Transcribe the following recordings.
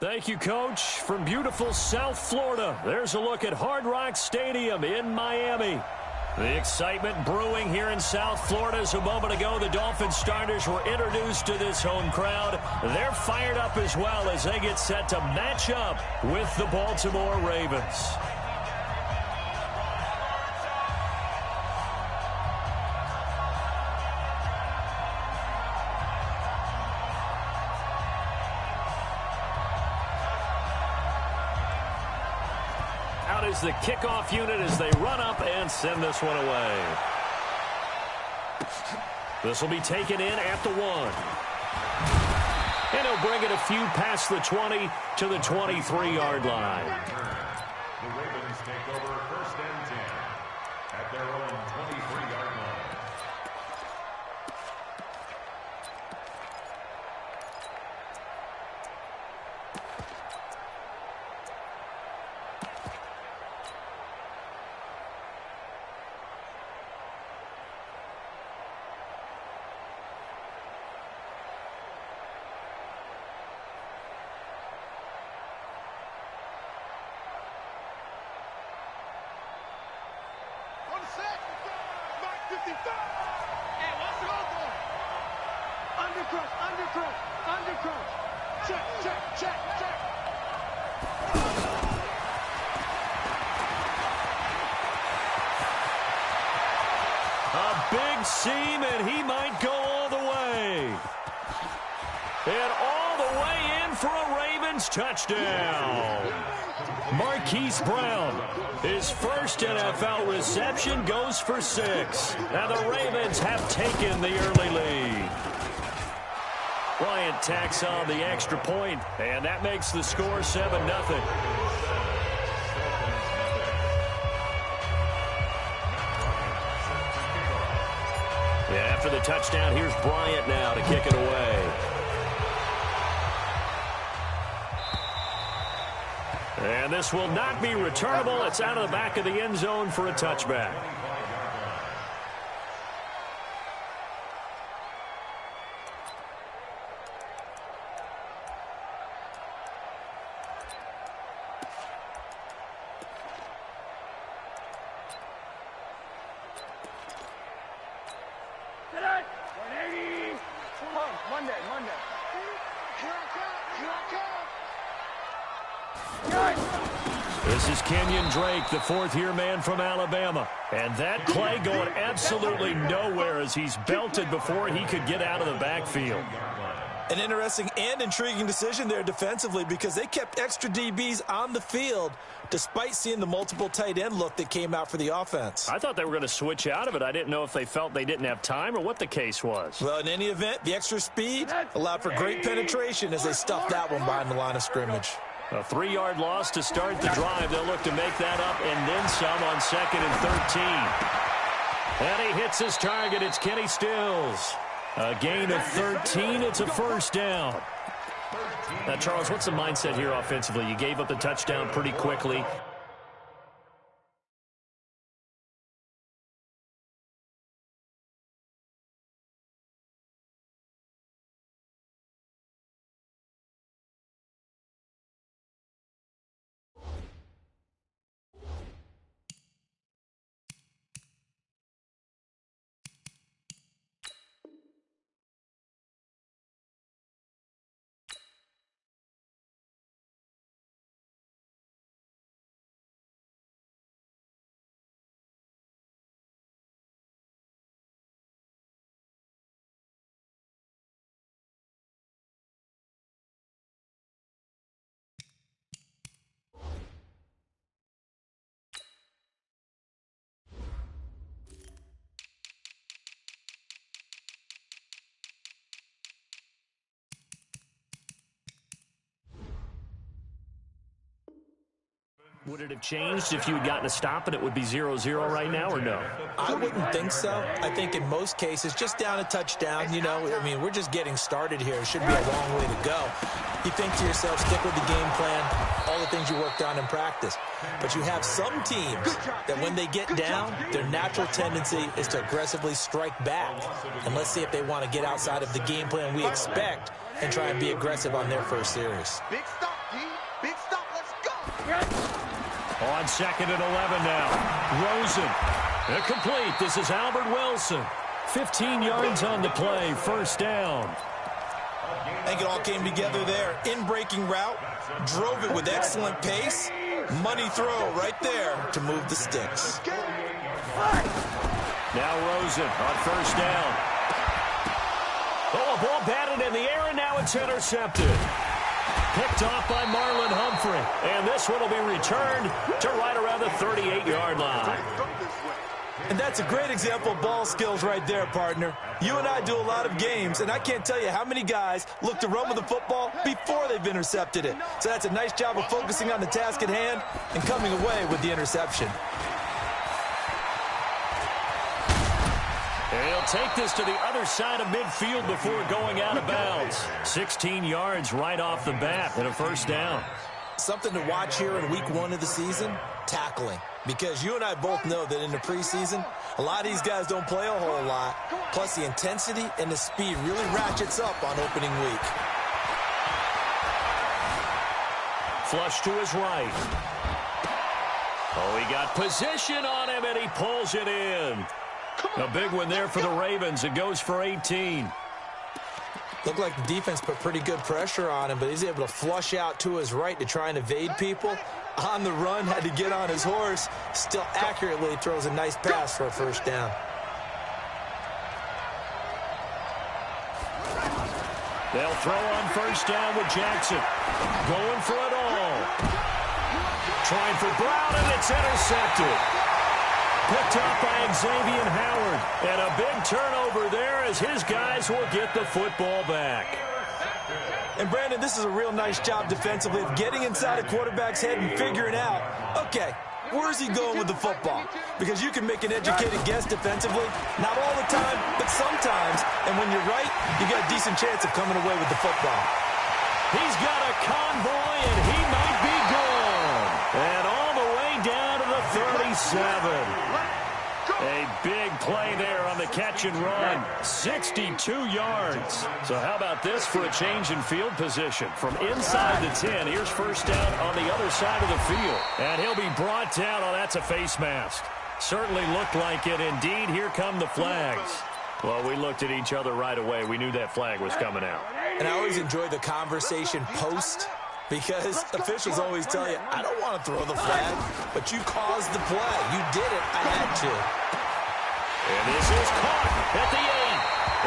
Thank you, Coach. From beautiful South Florida, there's a look at Hard Rock Stadium in Miami. The excitement brewing here in South Florida as a moment ago the Dolphins starters were introduced to this home crowd. They're fired up as well as they get set to match up with the Baltimore Ravens. Out is the kickoff unit as they run up and send this one away. This will be taken in at the 1. And he'll bring it a few past the 20 to the 23-yard line. The Ravens take over 1st and 10 at their own 23-yard line. A big seam, and he might go all the way. And all the way in for a Ravens touchdown. Marquise Brown, his first NFL reception, goes for 6. And the Ravens have taken the early lead. Bryant tacks on the extra point, and that makes the score 7-0. After the touchdown, here's Bryant now to kick it away. And this will not be returnable. It's out of the back of the end zone for a touchback. This is Kenyon Drake, the fourth-year man from Alabama. And that play going absolutely nowhere as he's belted before he could get out of the backfield. An interesting and intriguing decision there defensively because they kept extra DBs on the field despite seeing the multiple tight end look that came out for the offense. I thought they were going to switch out of it. I didn't know if they felt they didn't have time or what the case was. Well, in any event, the extra speed allowed for great penetration as they stuffed that one behind the line of scrimmage. A 3-yard loss to start the drive. They'll look to make that up and then some on 2nd and 13. And he hits his target. It's Kenny Stills. A gain of 13. It's a first down. Now, Charles, what's the mindset here offensively? You gave up the touchdown pretty quickly. Would it have changed if you had gotten a stop and it would be 0-0 right now, or no? I wouldn't think so. I think in most cases, just down a touchdown, you know, I mean, we're just getting started here. It should be a long way to go. You think to yourself, stick with the game plan, all the things you worked on in practice. But you have some teams that when they get down, their natural tendency is to aggressively strike back. And let's see if they want to get outside of the game plan we expect and try and be aggressive on their first series. Big stop, D. On 2nd and 11 now. Rosen. Incomplete. This is Albert Wilson. 15 yards on the play. First down. I think it all came together there. In-breaking route. Drove it with excellent pace. Money throw right there to move the sticks. Now Rosen on first down. Oh, a ball batted in the air, and now it's intercepted. Picked off by Marlon Humphrey. And this one will be returned to right around the 38-yard line. And that's a great example of ball skills right there, partner. You and I do a lot of games, and I can't tell you how many guys look to run with the football before they've intercepted it. So that's a nice job of focusing on the task at hand and coming away with the interception. And he'll take this to the other side of midfield before going out of bounds. 16 yards right off the bat and a first down. Something to watch here in week 1 of the season, tackling. Because you and I both know that in the preseason, a lot of these guys don't play a whole lot. Plus, the intensity and the speed really ratchets up on opening week. Flush to his right. Oh, he got position on him, and he pulls it in. A big one there for the Ravens. It goes for 18. Looked like the defense put pretty good pressure on him, but he's able to flush out to his right to try and evade people. On the run, had to get on his horse. Still accurately throws a nice pass for a first down. They'll throw on first down with Jackson. Going for it all. Trying for Brown, and it's intercepted. Picked up by Xavier Howard. And a big turnover there as his guys will get the football back. And, Brandon, this is a real nice job defensively of getting inside a quarterback's head and figuring out, okay, where's he going with the football? Because you can make an educated guess defensively, not all the time, but sometimes. And when you're right, you got a decent chance of coming away with the football. He's got a convoy, and he might be gone. And all the way down to the 37. A big play there on the catch and run. 62 yards. So how about this for a change in field position? From inside the 10, here's first down on the other side of the field. And he'll be brought down. Oh, that's a face mask. Certainly looked like it. Indeed, here come the flags. Well, we looked at each other right away. We knew that flag was coming out. And I always enjoy the conversation post, because officials always tell you, I don't want to throw the flag, but you caused the play. You did it. I had to. And this is caught at the 8.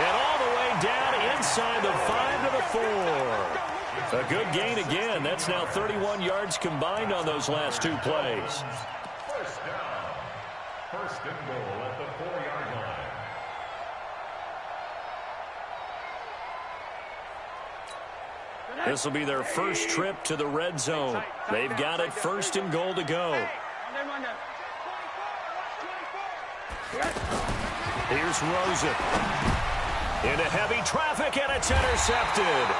And all the way down inside the 5 to the 4. A good gain again. That's now 31 yards combined on those last 2 plays. First down. First and goal at the 4-yard line. This will be their first trip to the red zone. They've got it first and goal to go. Here's Rosen. Into heavy traffic, and it's intercepted.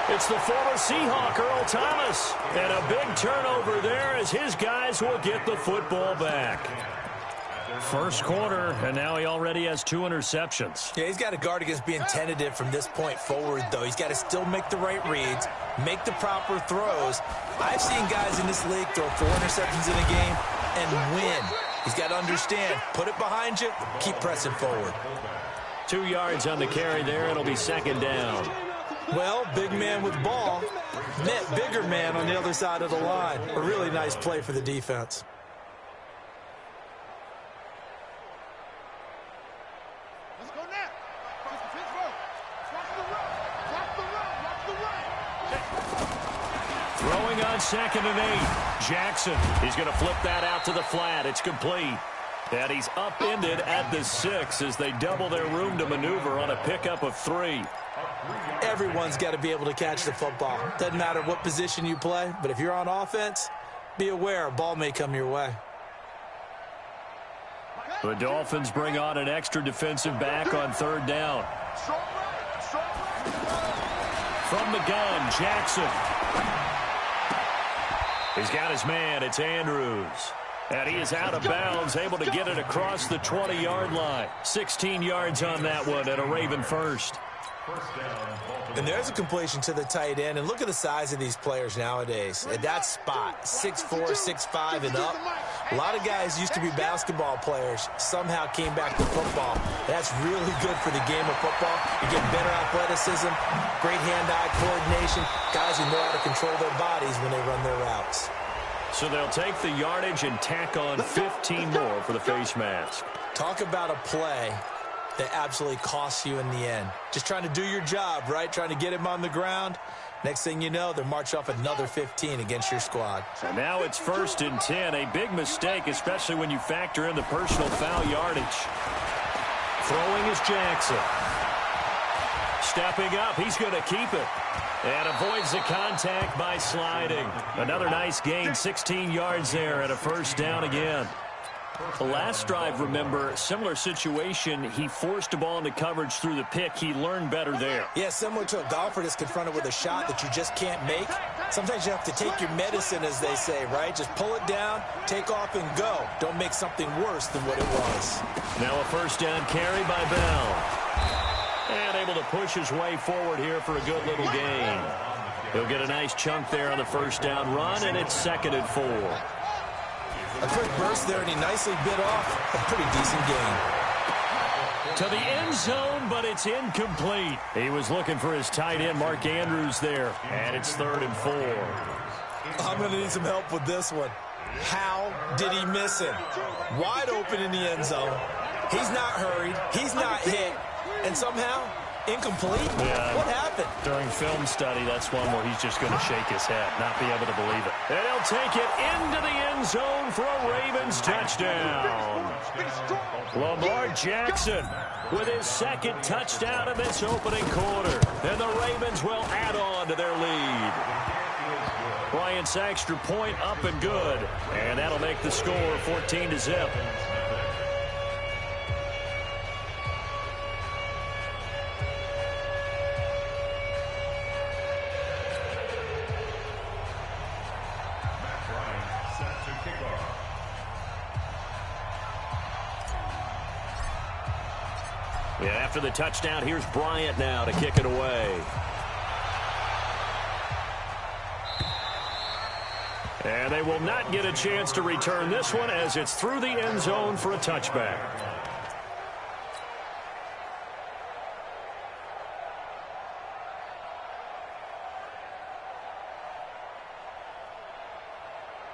It's the former Seahawk, Earl Thomas. And a big turnover there as his guys will get the football back. First quarter, and now he already has 2 interceptions. Yeah, he's got to guard against being tentative from this point forward, though. He's got to still make the right reads, make the proper throws. I've seen guys in this league throw 4 interceptions in a game and win. He's got to understand, put it behind you, keep pressing forward. 2 yards on the carry there. It'll be second down. Well, big man with ball met bigger man on the other side of the line. A really nice play for the defense. Throwing on 2nd and 8. Jackson. He's going to flip that out to the flat. It's complete. And he's upended at the 6 as they double their room to maneuver on a pickup of 3. Everyone's got to be able to catch the football. Doesn't matter what position you play, but if you're on offense, be aware a ball may come your way. The Dolphins bring on an extra defensive back on 3rd down. From the gun, Jackson. He's got his man. It's Andrews. And he is out of bounds, able to get it across the 20-yard line. 16 yards on that one, and a Raven first. First down, Baltimore. And there's a completion to the tight end. And look at the size of these players nowadays. At that spot, 6'4", 6'5", and up. A lot of guys used to be basketball players, somehow came back to football. That's really good for the game of football. You get better athleticism, great hand-eye coordination, guys who know how to control their bodies when they run their routes. So they'll take the yardage and tack on 15 more for the face mask. Talk about a play that absolutely costs you in the end. Just trying to do your job, right? Trying to get him on the ground. Next thing you know, they're marching off another 15 against your squad. And now it's 1st and 10. A big mistake, especially when you factor in the personal foul yardage. Throwing is Jackson. Stepping up, he's going to keep it. And avoids the contact by sliding. Another nice gain, 16 yards there, and a first down again. The last drive, remember, similar situation. He forced a ball into coverage through the pick. He learned better there. Yeah, similar to a golfer that's confronted with a shot that you just can't make. Sometimes you have to take your medicine, as they say, right? Just pull it down, take off, and go. Don't make something worse than what it was. Now a first down carry by Bell. And able to push his way forward here for a good little gain. He'll get a nice chunk there on the first down run, and it's 2nd and 4. A quick burst there, and he nicely bit off a pretty decent gain. To the end zone, but it's incomplete. He was looking for his tight end, Mark Andrews, there. And it's 3rd and 4. I'm going to need some help with this one. How did he miss him? Wide open in the end zone. He's not hurried. He's not hit. And somehow, incomplete? Yeah. What happened? During film study, that's one where he's just going to shake his head, not be able to believe it. And he'll take it into the end zone for a Ravens touchdown. Lamar Jackson with his 2nd touchdown in this opening quarter. And the Ravens will add on to their lead. Bryant's extra point up and good. And that'll make the score 14-0. Yeah, after the touchdown, here's Bryant now to kick it away. And they will not get a chance to return this one as it's through the end zone for a touchback.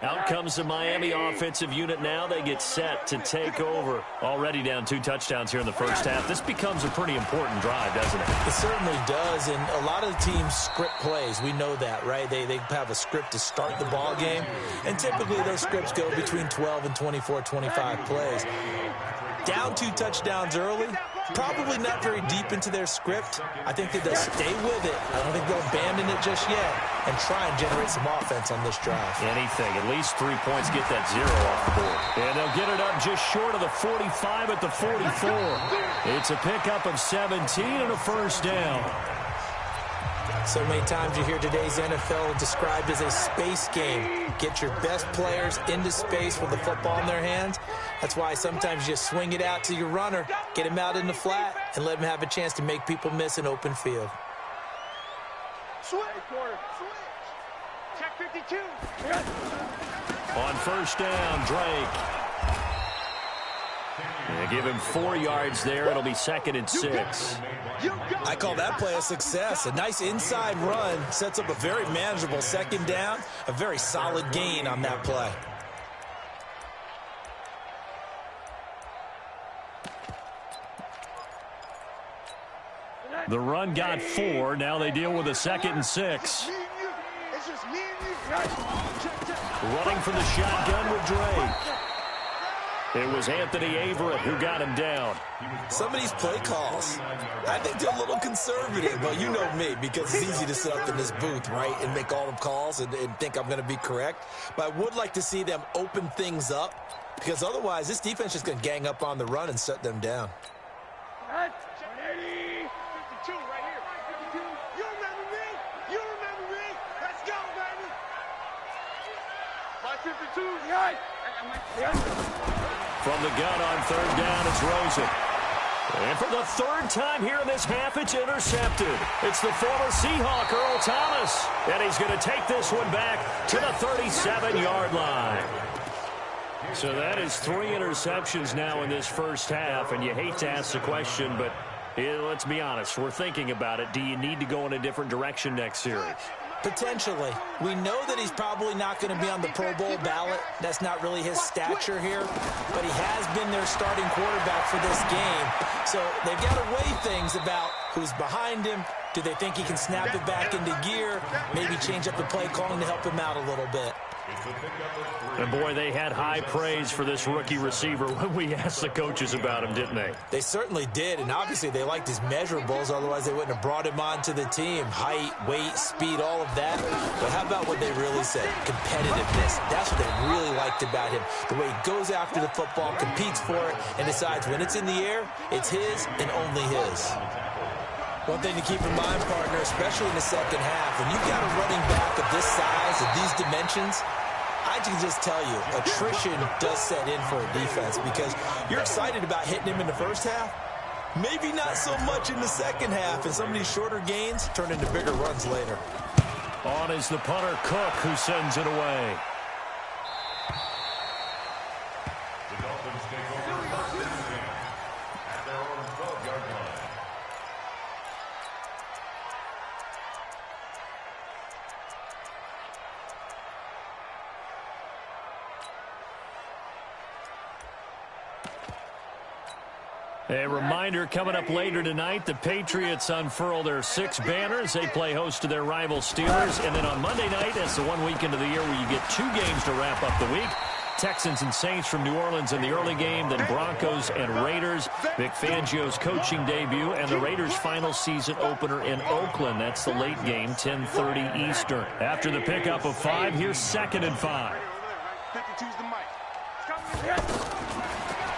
Out comes the Miami offensive unit now. They get set to take over. Already down 2 touchdowns here in the first half. This becomes a pretty important drive, doesn't it? It certainly does, and a lot of the teams script plays. We know that, right? They have a script to start the ball game, and typically those scripts go between 12 and 24, 25 plays. Down 2 touchdowns early, probably not very deep into their script. I think that they'll stay with it. I don't think they'll abandon it just yet and try and generate some offense on this drive. Anything. At least 3 points, get that 0 off the board. And they'll get it up just short of the 45 at the 44. It's a pickup of 17 and a first down. So many times you hear today's NFL described as a space game. Get your best players into space with the football in their hands. That's why sometimes you swing it out to your runner, get him out in the flat, and let him have a chance to make people miss an open field. Switch. Check 52. On first down, Drake. They give him 4 yards there. It'll be 2nd and 6. I call that play a success. A nice inside run sets up a very manageable 2nd down. A very solid gain on that play. The run got 4. Now they deal with a 2nd and 6. Running from the shotgun with Drake. It was Anthony Averett who got him down. Some of these play calls, I think they're a little conservative, but you know me, because it's easy to sit up in this booth, right, and make all the calls and think I'm going to be correct. But I would like to see them open things up, because otherwise this defense is going to gang up on the run and shut them down. 52 right here. 52. You remember me? You remember me? Let's go, baby. My 52. Yeah. From the gun on 3rd down, it's Rosen. And for the third time here in this half, it's intercepted. It's the former Seahawk, Earl Thomas. And he's going to take this one back to the 37-yard line. So that is 3 interceptions now in this first half. And you hate to ask the question, but let's be honest. We're thinking about it. Do you need to go in a different direction next series? Potentially. We know that he's probably not going to be on the Pro Bowl ballot. That's not really his stature here. But he has been their starting quarterback for this game. So they've got to weigh things about who's behind him. Do they think he can snap it back into gear? Maybe change up the play calling to help him out a little bit. And, boy, they had high praise for this rookie receiver when we asked the coaches about him, didn't they? They certainly did, and obviously they liked his measurables. Otherwise, they wouldn't have brought him onto the team. Height, weight, speed, all of that. But how about what they really said? Competitiveness. That's what they really liked about him. The way he goes after the football, competes for it, and decides when it's in the air, it's his and only his. One thing to keep in mind, partner, especially in the second half, when you've got a running back of this size, of these dimensions, I can just tell you, attrition does set in for a defense because you're excited about hitting him in the first half. Maybe not so much in the second half, and some of these shorter gains turn into bigger runs later. On is the punter, Cook, who sends it away. The Dolphins take over first and 10 at their own 12-yard line. A reminder, coming up later tonight, the Patriots unfurl their 6 banners. They play host to their rival Steelers. And then on Monday night, that's the one weekend of the year where you get 2 games to wrap up the week. Texans and Saints from New Orleans in the early game, then Broncos and Raiders. Vic Fangio's coaching debut, and the Raiders' final season opener in Oakland. That's the late game, 10:30 Eastern. After the pickup of 5, here's 2nd and 5.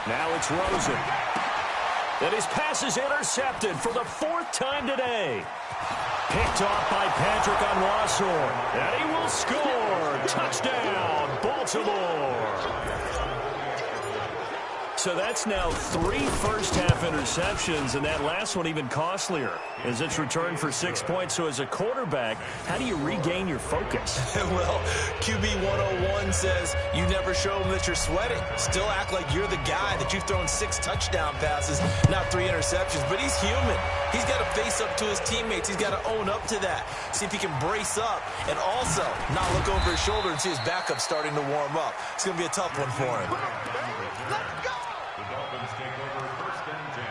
Now it's Rosen. And his pass is intercepted for the 4th time today. Picked off by Patrick Onwuasor. And he will score. Touchdown, Baltimore. So that's now 3 first-half interceptions, and that last one even costlier as it's returned for 6 points. So as a quarterback, how do you regain your focus? Well, QB 101 says you never show them that you're sweating. Still act like you're the guy, that you've thrown 6 touchdown passes, not 3 interceptions. But he's human. He's got to face up to his teammates. He's got to own up to that. See if he can brace up and also not look over his shoulder and see his backup starting to warm up. It's going to be a tough one for him. The Dolphins take over first and 10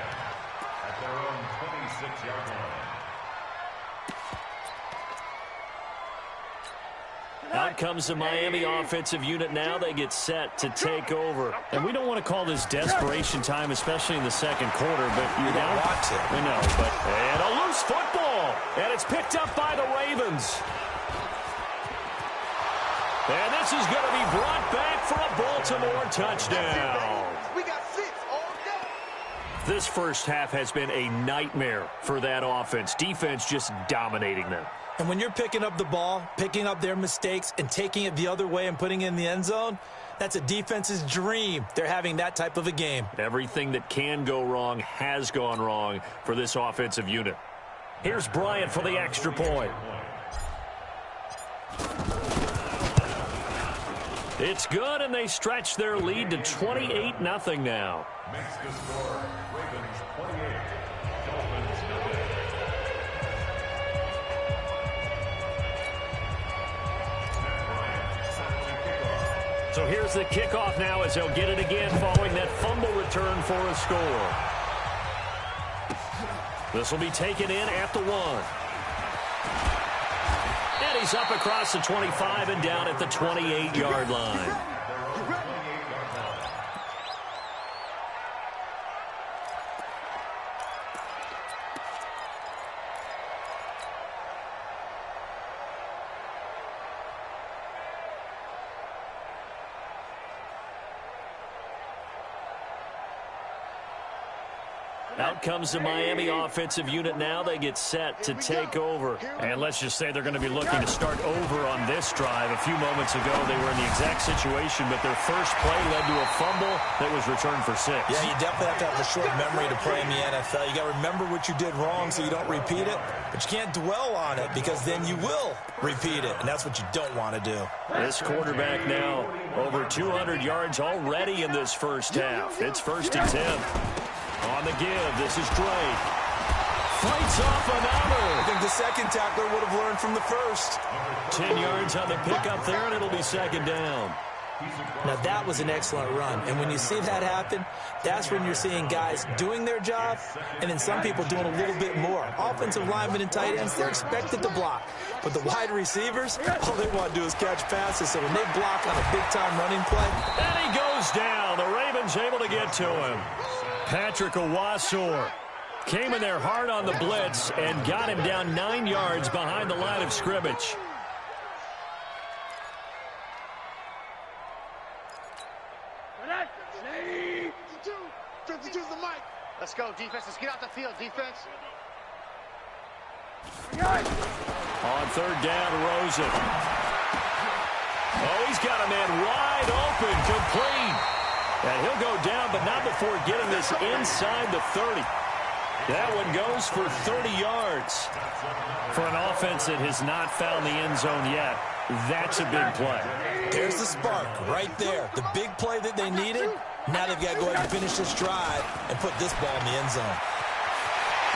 at their own 26-yard line. Out comes the Miami offensive unit now. They get set to take over. And we don't want to call this desperation time, especially in the second quarter, but you're down. Watch it. I know, but and a loose football. And it's picked up by the Ravens. And this is going to be brought back for a Baltimore touchdown. We got 6 all day. This first half has been a nightmare for that offense. Defense just dominating them. And when you're picking up the ball, picking up their mistakes, and taking it the other way and putting it in the end zone, that's a defense's dream. They're having that type of a game. Everything that can go wrong has gone wrong for this offensive unit. Here's Bryant for the extra point. It's good, and they stretch their lead to 28-0 now. Makes the score Ravens 28, Dolphins 0. So here's the kickoff now as they'll get it again following that fumble return for a score. This will be taken in at the 1. And he's up across the 25 and down at the 28-yard line. Out comes the Miami offensive unit now. They get set to take over. And let's just say they're going to be looking to start over on this drive. A few moments ago, they were in the exact situation, but their first play led to a fumble that was returned for 6. Yeah, you definitely have to have a short memory to play in the NFL. You got to remember what you did wrong so you don't repeat it, but you can't dwell on it because then you will repeat it, and that's what you don't want to do. This quarterback now over 200 yards already in this first half. It's 1st and 10. On the give, this is Drake. Fights off another. I think the second tackler would have learned from the first. 10 yards on the pickup there, and it'll be 2nd down. Now, that was an excellent run. And when you see that happen, that's when you're seeing guys doing their job and then some people doing a little bit more. Offensive linemen and tight ends, they're expected to block. But the wide receivers, all they want to do is catch passes. So when they block on a big-time running play. And he goes down. The Ravens able to get to him. Patrick Owasor came in there hard on the blitz and got him down 9 yards behind the line of scrimmage. The mic. Let's go, defense. Let's get out the field, defense. On 3rd down, Rosen. Oh, he's got a man wide open, complete. And he'll go down, but not before getting this inside the 30. That one goes for 30 yards. For an offense that has not found the end zone yet, that's a big play. There's the spark right there. The big play that they needed. Now they've got to go ahead and finish this drive and put this ball in the end zone.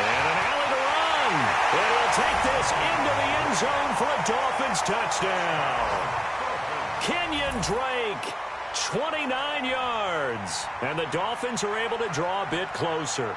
And an alley to run. And he'll take this into the end zone for a Dolphins touchdown. Kenyon Drake, 29 yards. And the Dolphins are able to draw a bit closer.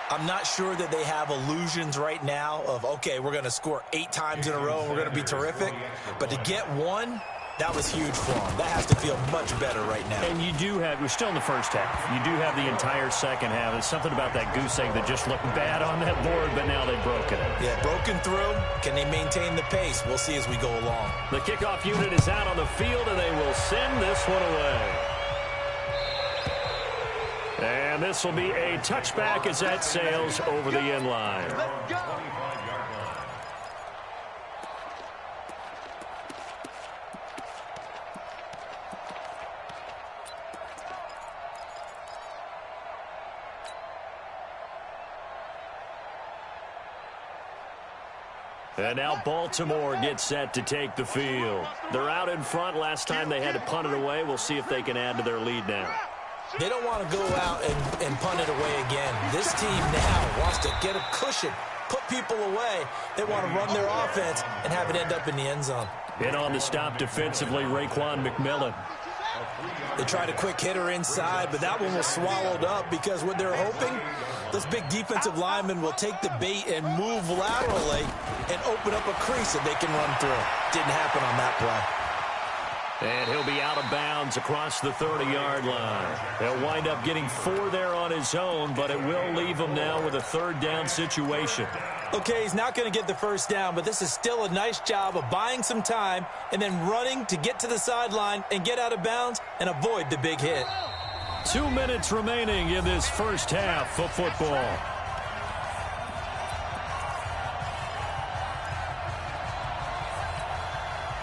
I'm not sure that they have illusions right now of, okay, we're going to score 8 times in a row and we're going to be terrific. But to get one, that was huge for them. That has to feel much better right now. And you do have, we're still in the first half. You do have the entire second half. There's something about that goose egg that just looked bad on that board, but now they've broken it. Yeah, broken through. Can they maintain the pace? We'll see as we go along. The kickoff unit is out on the field, and they will send this one away. And this will be a touchback as that sails over the end line. And now Baltimore gets set to take the field. They're out in front. Last time they had to punt it away. We'll see if they can add to their lead now. They don't want to go out and punt it away again. This team now wants to get a cushion, put people away. They want to run their offense and have it end up in the end zone. In on the stop defensively, Raekwon McMillan. They tried a quick hitter inside, but that one was swallowed up because what they're hoping, those big defensive linemen will take the bait and move laterally and open up a crease that they can run through. Didn't happen on that play. And he'll be out of bounds across the 30-yard line. He'll wind up getting 4 there on his own, but it will leave him now with a 3rd down situation. Okay, he's not going to get the first down, but this is still a nice job of buying some time and then running to get to the sideline and get out of bounds and avoid the big hit. 2 minutes remaining in this first half of football.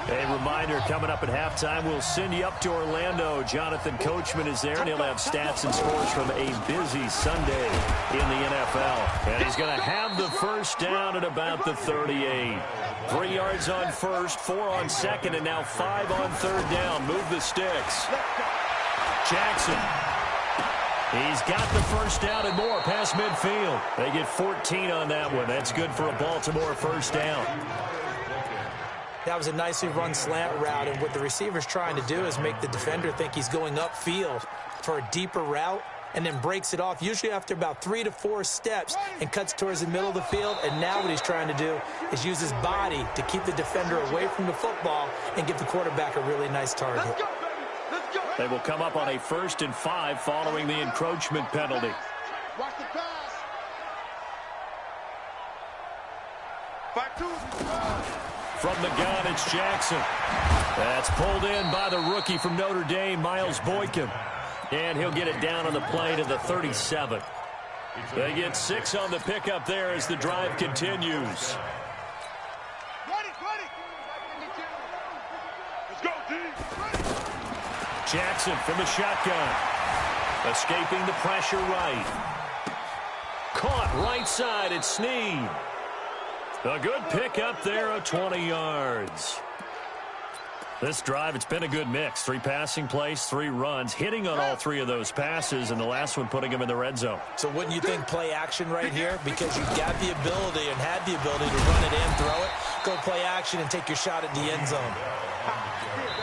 A reminder, coming up at halftime, we'll send you up to Orlando. Jonathan Coachman is there, and he'll have stats and scores from a busy Sunday in the NFL. And he's going to have the first down at about the 38. 3 yards on first, 4 on second, and now 5 on 3rd down. Move the sticks. Jackson. He's got the first down and more past midfield. They get 14 on that one. That's good for a Baltimore first down. That was a nicely run slant route, and what the receiver's trying to do is make the defender think he's going upfield for a deeper route and then breaks it off, usually after about 3 to 4 steps, and cuts towards the middle of the field. And now what he's trying to do is use his body to keep the defender away from the football and give the quarterback a really nice target. Let's go, baby. Let's go. They will come up on a 1st and 5 following the encroachment penalty. Watch the pass. Back to From the gun, it's Jackson. That's pulled in by the rookie from Notre Dame, Miles Boykin. And he'll get it down on the play to the 37. They get 6 on the pickup there as the drive continues. Let's go, D. Jackson from the shotgun. Escaping the pressure right. Caught right side. It's Snead. A good pickup there of 20 yards. This drive, it's been a good mix. 3 passing plays, 3 runs, hitting on all 3 of those passes, and the last one putting him in the red zone. So wouldn't you think play action right here? Because you've got the ability and had the ability to run it in, throw it, go play action, and take your shot at the end zone.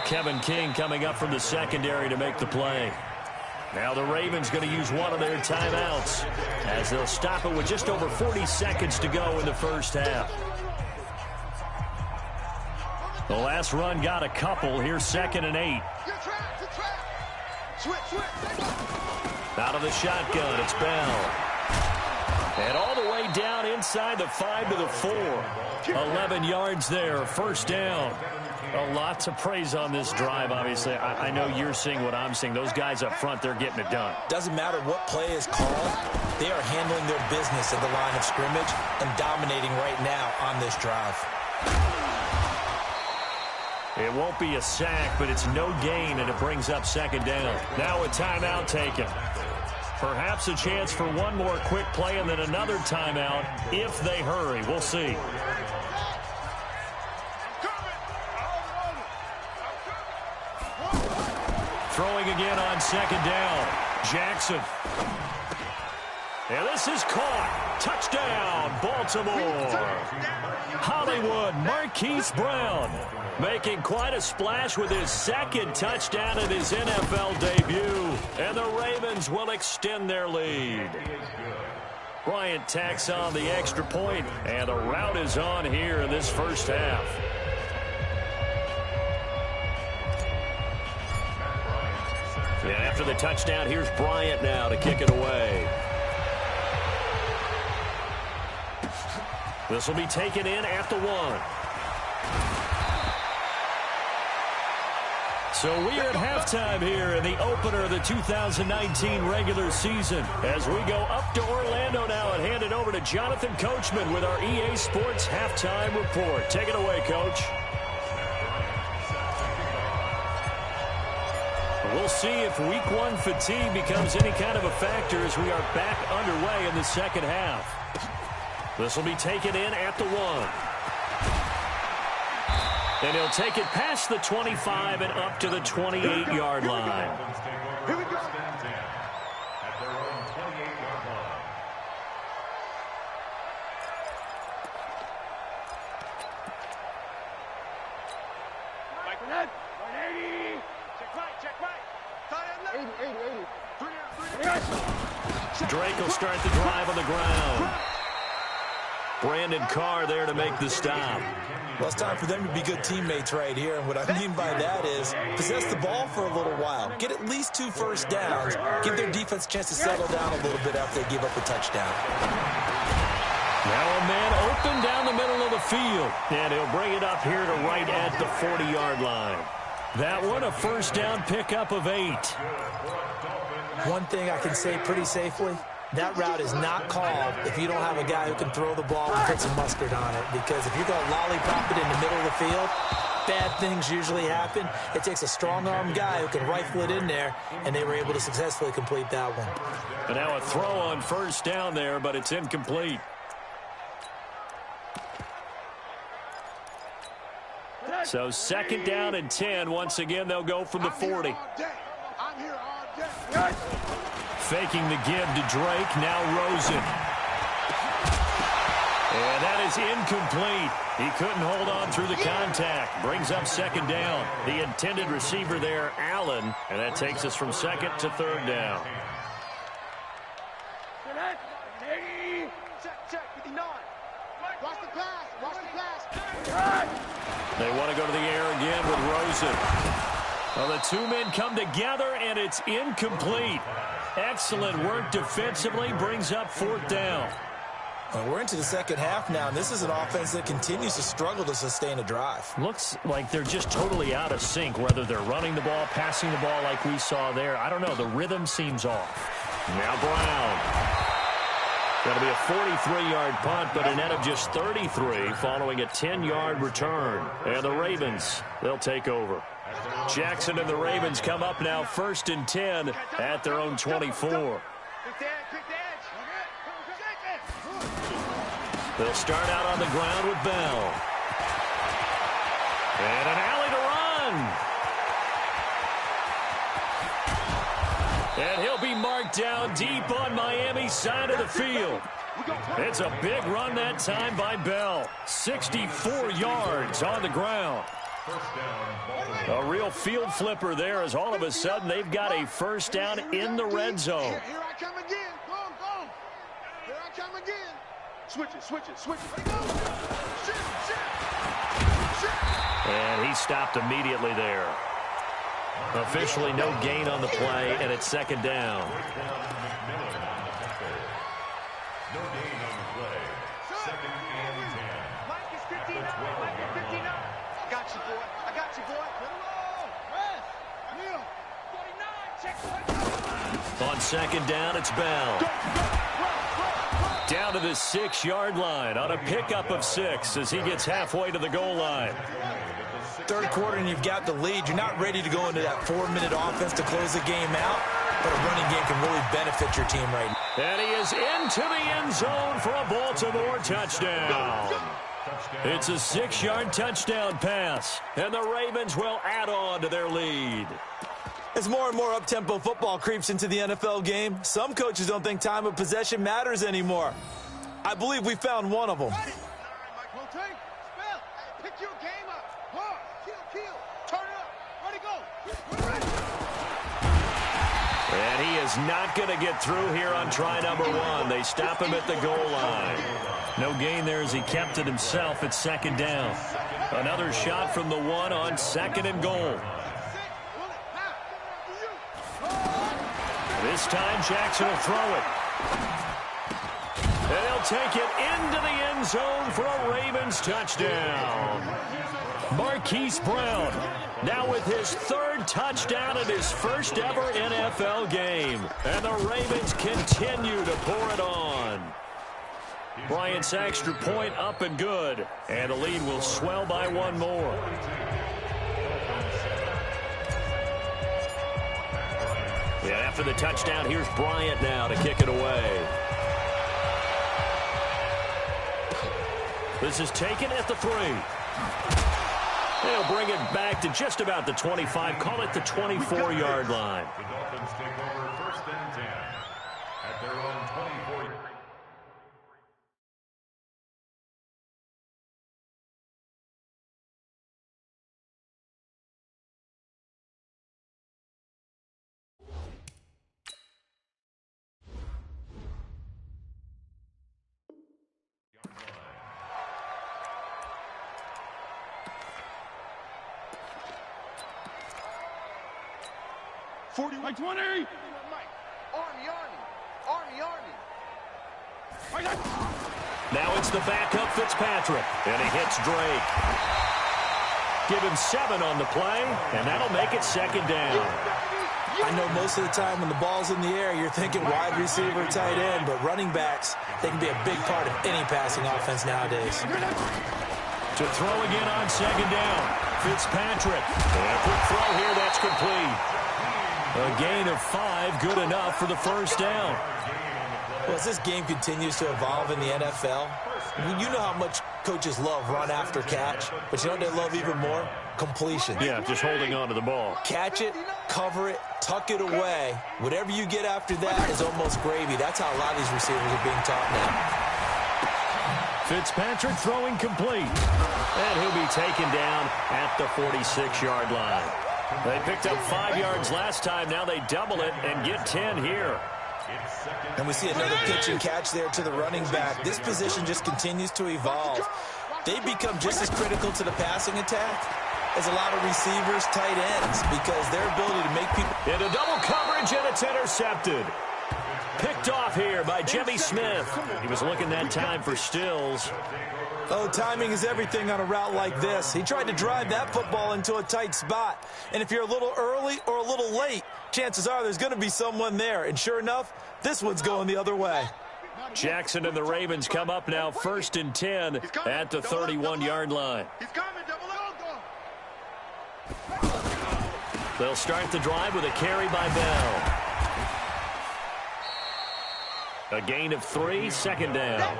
Kevin King coming up from the secondary to make the play. Now the Ravens going to use one of their timeouts as they'll stop it with just over 40 seconds to go in the first half. The last run got a couple. Here's 2nd and 8. Out of the shotgun, it's Bell. And all the way down inside the 5 to the 4. 11 yards there, first down. A lot to praise on this drive, obviously. I know you're seeing what I'm seeing. Those guys up front, they're getting it done. Doesn't matter what play is called. They are handling their business at the line of scrimmage and dominating right now on this drive. It won't be a sack, but it's no gain, and it brings up 2nd down. Now a timeout taken. Perhaps a chance for one more quick play and then another timeout if they hurry. We'll see. Throwing again on 2nd down. Jackson. And this is caught. Touchdown, Baltimore. Hollywood, Marquise Brown making quite a splash with his 2nd touchdown in his NFL debut. And the Ravens will extend their lead. Bryant tacks on the extra point, and the rout is on here in this first half. And after the touchdown, here's Bryant now to kick it away. This will be taken in at the 1. So we are at halftime here in the opener of the 2019 regular season. As we go up to Orlando now and hand it over to Jonathan Coachman with our EA Sports halftime report. Take it away, Coach. We'll see if week 1 fatigue becomes any kind of a factor as we are back underway in the second half. This will be taken in at the 1. And he'll take it past the 25 and up to the 28-yard line. Here we go. At their own 28-yard line. Like that. 180. Check right. Tie up left. 80. Drake will start the drive on the ground. Brandon Carr there to make the stop. Well, it's time for them to be good teammates right here. And what I mean by that is possess the ball for a little while. Get at least 2 first downs. Give their defense a chance to settle down a little bit after they give up a touchdown. Now a man open down the middle of the field. And he'll bring it up here to right at the 40-yard line. That one a first down pickup of 8. One thing I can say pretty safely, that route is not called if you don't have a guy who can throw the ball and put some mustard on it. Because if you're going to lollipop it in the middle of the field, bad things usually happen. It takes a strong-armed guy who can rifle it in there, and they were able to successfully complete that one. And now a throw on first down there, but it's incomplete. So 2nd down and 10. Once again, they'll go from the 40. I'm here all day. Faking the give to Drake. Now Rosen. And that is incomplete. He couldn't hold on through the contact. Brings up 2nd down. The intended receiver there, Allen. And that takes us from 2nd to 3rd down. Check, 59. Watch the pass. They want to go to the air again with Rosen. Well, the 2 men come together, and it's incomplete. Excellent work defensively. Brings up 4th down. Well, we're into the second half now, and this is an offense that continues to struggle to sustain a drive. Looks like they're just totally out of sync, whether they're running the ball, passing the ball like we saw there. I don't know. The rhythm seems off. Now Brown. That'll be a 43-yard punt, but a net of just 33 following a 10-yard return. And the Ravens, they'll take over. Jackson and the Ravens come up now 1st and 10 at their own 24. They'll start out on the ground with Bell. And an alley to run. And he'll be marked down deep on Miami's side of the field. It's a big run that time by Bell. 64 yards on the ground. A real field flipper there as all of a sudden they've got a first down in the red zone. Here I come again. Go. Here I come again. Switch it. And he stopped immediately there. Officially no gain on the play, and it's 2nd down. No gain on the play. 2nd and 10. Mike is 59. Mike is 59. I got you, boy. On 2nd down, it's Bell. Down to the 6-yard line on a pickup of 6 as he gets halfway to the goal line. Third quarter and you've got the lead. You're not ready to go into that 4-minute offense to close the game out, but a running game can really benefit your team right now. And he is into the end zone for a Baltimore touchdown. It's a 6-yard touchdown pass, and the Ravens will add on to their lead. As more and more up-tempo football creeps into the NFL game, some coaches don't think time of possession matters anymore. I believe we found one of them. Pick your game up. Kill. Turn it up. Ready, go. And he is not going to get through here on try number 1. They stop him at the goal line. No gain there as he kept it himself at 2nd down. Another shot from the 1 on 2nd and goal. This time Jackson will throw it. And he'll take it into the end zone for a Ravens touchdown. Marquise Brown now with his 3rd touchdown in his first ever NFL game. And the Ravens continue to pour it on. Bryant's extra point up and good. And the lead will swell by 1 more. Yeah, after the touchdown, here's Bryant now to kick it away. This is taken at the 3. They'll bring it back to just about the 25. Call it the 24-yard line. The Dolphins take over 1st and 10 at their own 24. Mike 20. Army. Now it's the backup Fitzpatrick, and he hits Drake. Give him 7 on the play, and that'll make it 2nd down. I know most of the time when the ball's in the air, you're thinking wide receiver, tight end, but running backs, they can be a big part of any passing offense nowadays. To throw again on 2nd down, Fitzpatrick. And a quick throw here, that's complete. A gain of 5, good enough for the 1st down. Well, as this game continues to evolve in the NFL, you know how much coaches love run after catch, but you know what they love even more? Completion. Yeah, just holding on to the ball. Catch it, cover it, tuck it away. Whatever you get after that is almost gravy. That's how a lot of these receivers are being taught now. Fitzpatrick throwing complete. And he'll be taken down at the 46-yard line. They picked up 5 yards last time. Now they double it and get 10 here. And we see another pitch and catch there to the running back. This position just continues to evolve. They become just as critical to the passing attack as a lot of receivers, tight ends, because their ability to make people... Into double coverage, and it's intercepted. Picked off here by Jimmy Smith. He was looking that time for Stills. Oh, timing is everything on a route like this. He tried to drive that football into a tight spot. And if you're a little early or a little late, chances are there's going to be someone there. And sure enough, this one's going the other way. Jackson and the Ravens come up now 1st and 10 at the 31-yard line. He's coming, double up. They'll start the drive with a carry by Bell. A gain of 3, 2nd down.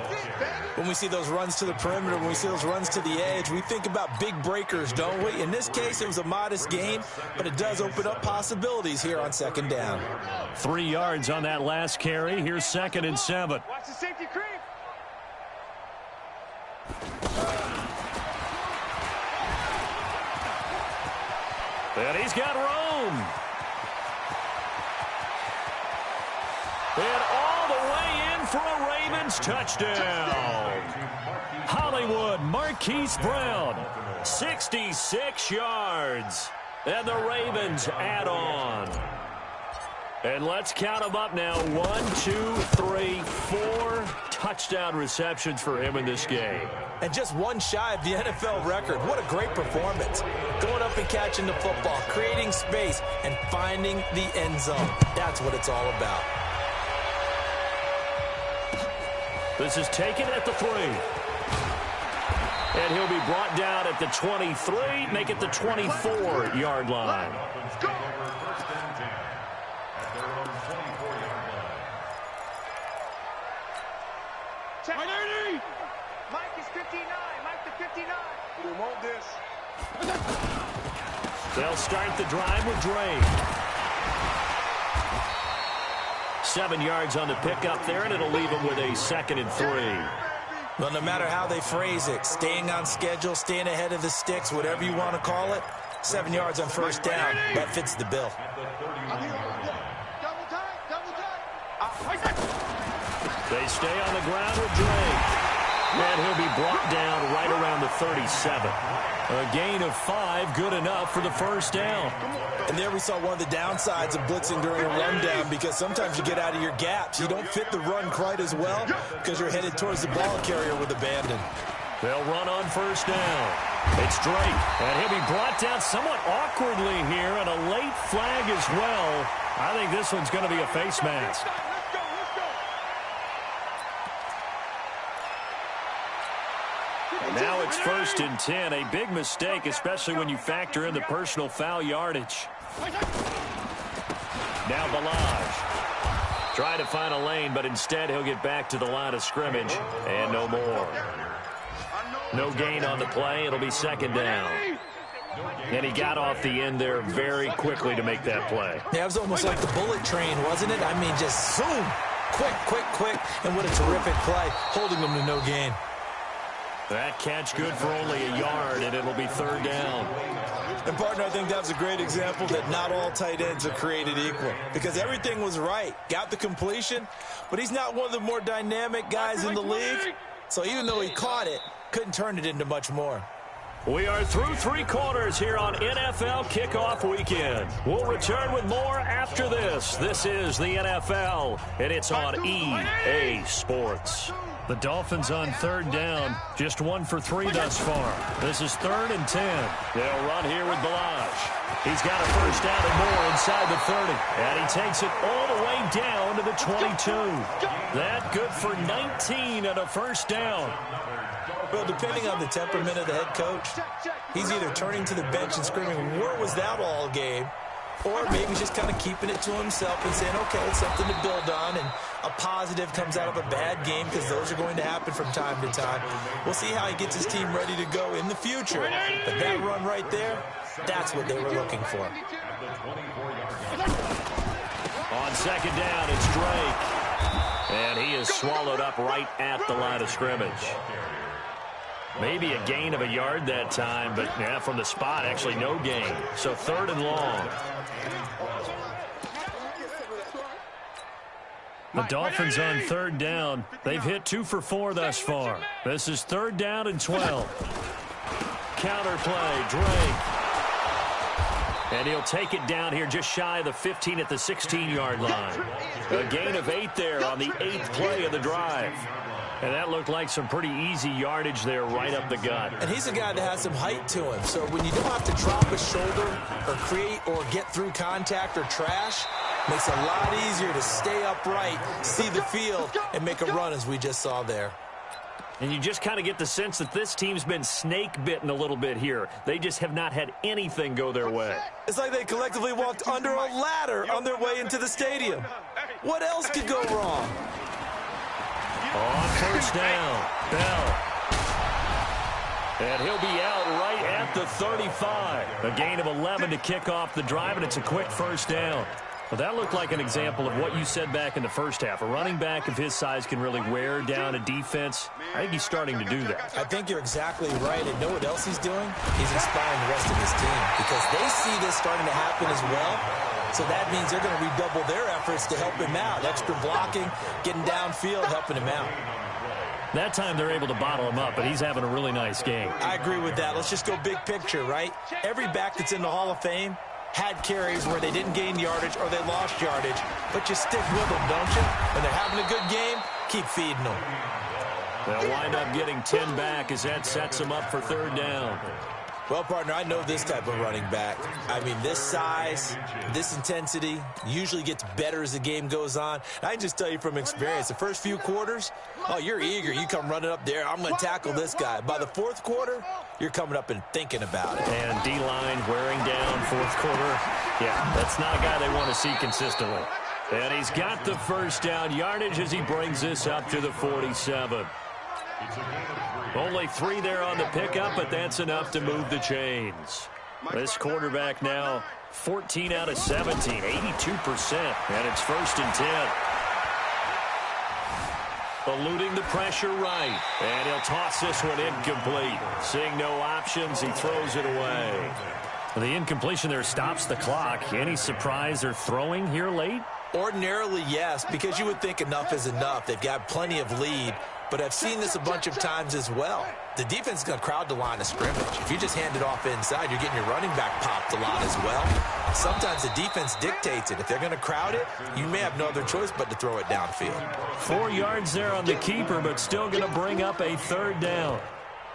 When we see those runs to the perimeter, when we see those runs to the edge, we think about big breakers, don't we? In this case, it was a modest gain, but it does open up possibilities here on 2nd down. 3 yards on that last carry. Here's 2nd and 7. Watch the safety creep. And he's got room. And all the way in for a Ravens touchdown. Hollywood Marquise Brown, 66 yards. And the Ravens add on. And let's count them up now. 1, 2, 3, 4 touchdown receptions for him in this game. And just one shy of the NFL record. What a great performance. Going up and catching the football, creating space, and finding the end zone. That's what it's all about. This is taken at the 3. And he'll be brought down at the 23, make it the 24-yard line. Mike is 59. Mike the 59. We want this. They'll start the drive with Drake. 7 yards on the pickup there, and it'll leave him with a 2nd and 3. Well, no matter how they phrase it, staying on schedule, staying ahead of the sticks, whatever you want to call it, 7 yards on 1st down, that fits the bill. They stay on the ground with Drake. And he'll be brought down right around the 37. A gain of 5, good enough for the 1st down. And there we saw one of the downsides of blitzing during a rundown, because sometimes you get out of your gaps. You don't fit the run quite as well because you're headed towards the ball carrier with abandon. They'll run on 1st down. It's Drake, and he'll be brought down somewhat awkwardly here, and a late flag as well. I think this one's going to be a face mask. Now it's 1st and 10, a big mistake, especially when you factor in the personal foul yardage. Now Balaj. Try to find a lane, but instead he'll get back to the line of scrimmage, and no more. No gain on the play. It'll be 2nd down. And he got off the end there very quickly to make that play. Yeah, it was almost like the bullet train, wasn't it? I mean, just zoom. Quick, quick, quick. And what a terrific play, holding him to no gain. That catch good for only a yard, and it'll be 3rd down. And, partner, I think that was a great example that not all tight ends are created equal, because everything was right. Got the completion, but he's not one of the more dynamic guys in the league. So even though he caught it, couldn't turn it into much more. We are through 3 quarters here on NFL Kickoff Weekend. We'll return with more after this. This is the NFL, and it's on EA Sports. The Dolphins on 3rd down, just 1 for 3 thus far. This is 3rd and 10. They'll run here with Balaj. He's got a 1st down and more inside the 30. And he takes it all the way down to the 22. That good for 19 and a 1st down. Well, depending on the temperament of the head coach, he's either turning to the bench and screaming, "Where was that all game?" Or maybe just kind of keeping it to himself and saying, okay, it's something to build on, and a positive comes out of a bad game, because those are going to happen from time to time. We'll see how he gets his team ready to go in the future. But that run right there, that's what they were looking for. On 2nd down, it's Drake. And he is swallowed up right at the line of scrimmage. Maybe a gain of a yard that time, but yeah, from the spot, actually no gain. So 3rd and long. The Dolphins on 3rd down. They've hit 2 for 4 thus far. This is 3rd down and 12. Counter play, Drake. And he'll take it down here just shy of the 15 at the 16-yard line. A gain of 8 there on the 8th play of the drive. And that looked like some pretty easy yardage there right up the gut. And he's a guy that has some height to him. So when you don't have to drop a shoulder or create or get through contact or trash, Makes it a lot easier to stay upright, see the field, and make a run as we just saw there. And you just kind of get the sense that this team's been snake-bitten a little bit here. They just have not had anything go their way. It's like they collectively walked under a ladder on their way into the stadium. What else could go wrong? On first down, Bell. And he'll be out right at the 35. A gain of 11 to kick off the drive, and it's a quick first down. Well, that looked like an example of what you said back in the first half. A running back of his size can really wear down a defense. I think he's starting to do that. I think you're exactly right. And know what else he's doing? He's inspiring the rest of his team because they see this starting to happen as well. So that means they're going to redouble their efforts to help him out. Extra blocking, getting downfield, helping him out. That time they're able to bottle him up, but he's having a really nice game. I agree with that. Let's just go big picture, right? Every back that's in the Hall of Fame had carries where they didn't gain yardage or they lost yardage, but you stick with them, don't you? When they're having a good game, keep feeding them. They'll wind up getting 10 back as that sets them up for third down. Well, partner, I know this type of running back. I mean, this size, this intensity usually gets better as the game goes on. I can just tell you from experience, the first few quarters, oh, you're eager. You come running up there, I'm going to tackle this guy. By the fourth quarter, you're coming up and thinking about it. And D-line wearing down fourth quarter. Yeah, that's not a guy they want to see consistently. And he's got the first down yardage as he brings this up to the 47. Only 3 there on the pickup, but that's enough to move the chains. This quarterback now 14 out of 17, 82%, and it's first and 10. Eluding the pressure right, and he'll toss this one incomplete. Seeing no options, he throws it away. The incompletion there stops the clock. Any surprise they're throwing here late? Ordinarily, yes, because you would think enough is enough. They've got plenty of lead. But I've seen this a bunch of times as well. The defense is going to crowd the line of scrimmage. If you just hand it off inside, you're getting your running back popped a lot as well. Sometimes the defense dictates it. If they're going to crowd it, you may have no other choice but to throw it downfield. 4 yards there on the keeper, but still going to bring up a third down.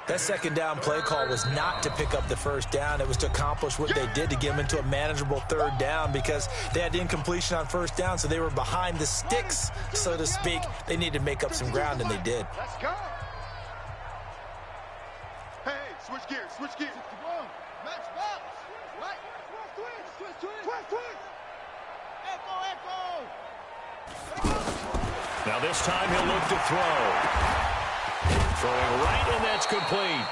That second down play call was not to pick up the first down. It was to accomplish what they did to get them into a manageable third down because they had incompletion on first down, so they were behind the sticks, so to speak. They needed to make up some ground, and they did. Let's go. Hey, switch gears, switch gears. Match box. Right. Twist. Echo. Now this time he'll look to throw. Throwing right, and that's complete.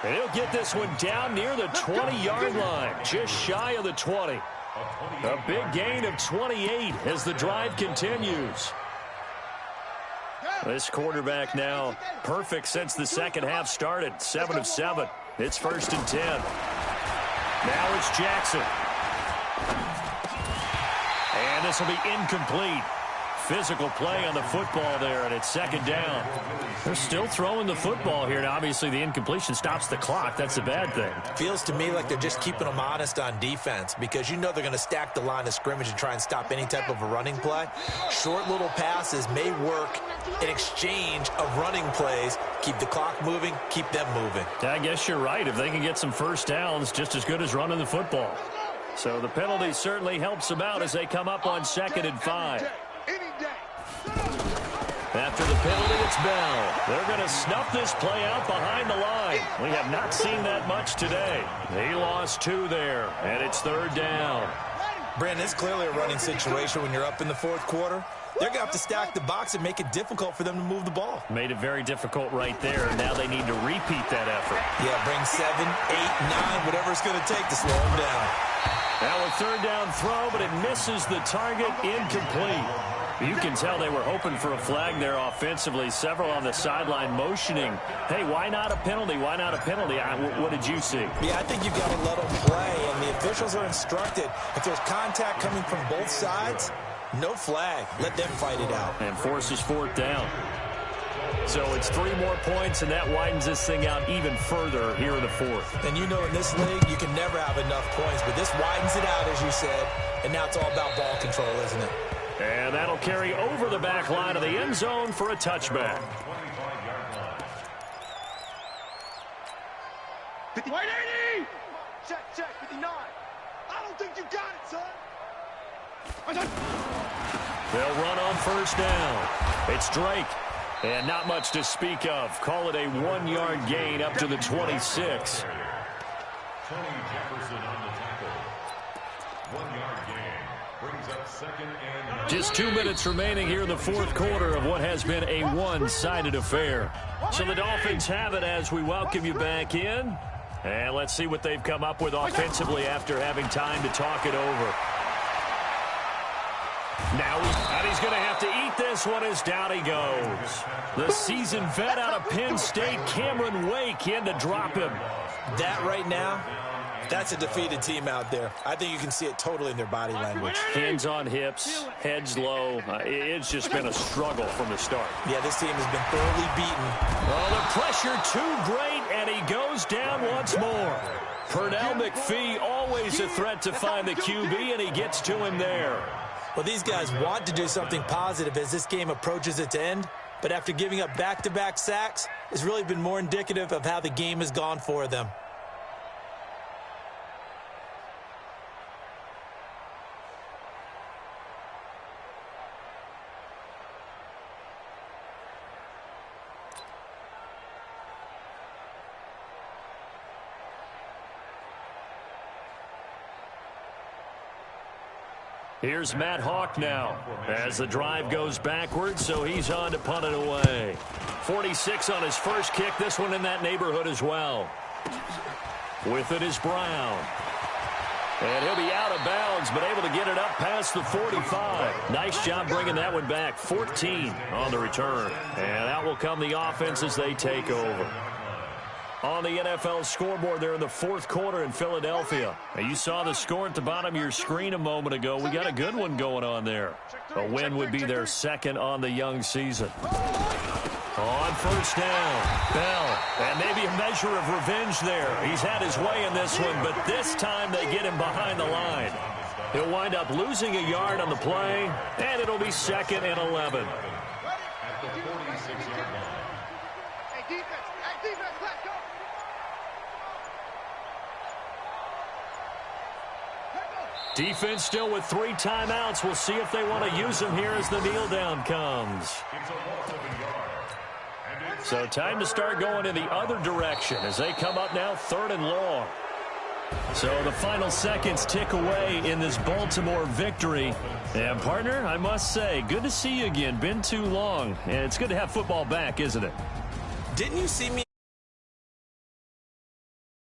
And he'll get this one down near the 20-yard line, just shy of the 20. A big gain of 28 as the drive continues. This quarterback now perfect since the second half started, 7 of 7. It's first and 10. Now it's Jackson. And this will be incomplete. Physical play on the football there, and it's second down. They're still throwing the football here, and obviously the incompletion stops the clock. That's a bad thing. Feels to me like they're just keeping them honest on defense because you know they're going to stack the line of scrimmage and try and stop any type of a running play. Short little passes may work in exchange of running plays. Keep the clock moving, keep them moving. I guess you're right. If they can get some first downs, just as good as running the football. So the penalty certainly helps them out as they come up on 2nd and 5. After the penalty, it's Bell. They're going to snuff this play out behind the line. We have not seen that much today. He lost 2 there, and it's third down. Brandon, it's clearly a running situation when you're up in the fourth quarter. They're going to have to stack the box and make it difficult for them to move the ball. Made it very difficult right there. Now they need to repeat that effort. Yeah, bring 7, 8, 9, whatever it's going to take to slow them down. Now a third down throw, but it misses the target, incomplete. You can tell they were hoping for a flag there offensively. Several on the sideline motioning, hey, why not a penalty? Why not a penalty? What did you see? Yeah, I think you've got to let them play, and the officials are instructed. If there's contact coming from both sides, no flag. Let them fight it out. And forces fourth down. So it's 3 more points, and that widens this thing out even further here in the fourth. And you know in this league, you can never have enough points, but this widens it out, as you said, and now it's all about ball control, isn't it? And that'll carry over the back line of the end zone for a touchback. 180! Check, 59. I don't think you got it, son. They'll run on first down. It's Drake. And not much to speak of. Call it a 1-yard gain up to the 26. Tony Jefferson on the tackle. 1-yard gain. Brings up second and... Just 2 minutes remaining here in the fourth quarter of what has been a one-sided affair. So the Dolphins have it as we welcome you back in. And let's see what they've come up with offensively after having time to talk it over. Now he's going to have to eat this one as down he goes. The seasoned vet out of Penn State, Cameron Wake, in to drop him. That right now, that's a defeated team out there. I think you can see it totally in their body language. Hands on hips, heads low. It's just been a struggle from the start. Yeah, this team has been thoroughly beaten. Oh, the pressure too great, and he goes down once more. Pernell McPhee, always a threat to find the QB, and he gets to him there. Well, these guys want to do something positive as this game approaches its end, but after giving up back-to-back sacks, it's really been more indicative of how the game has gone for them. Here's Matt Hawk now as the drive goes backwards, so he's on to punt it away. 46 on his first kick, this one in that neighborhood as well. With it is Brown. And he'll be out of bounds, but able to get it up past the 45. Nice job bringing that one back. 14 on the return. And out will come the offense as they take over. On the NFL scoreboard there in the fourth quarter in Philadelphia. Now, you saw the score at the bottom of your screen a moment ago. We got a good one going on there. A win would be their second on the young season. On first down, Bell. And maybe a measure of revenge there. He's had his way in this one, but this time they get him behind the line. He'll wind up losing a yard on the play, and it'll be 2nd and 11. At the 46-yard line. Hey, defense, let's go. Defense still with 3 timeouts. We'll see if they want to use them here as the kneel down comes. It's a loss of a yard. So time to start going in the other direction as they come up now 3rd and long. So the final seconds tick away in this Baltimore victory. And partner, I must say, good to see you again. Been too long. And it's good to have football back, isn't it? Didn't you see me?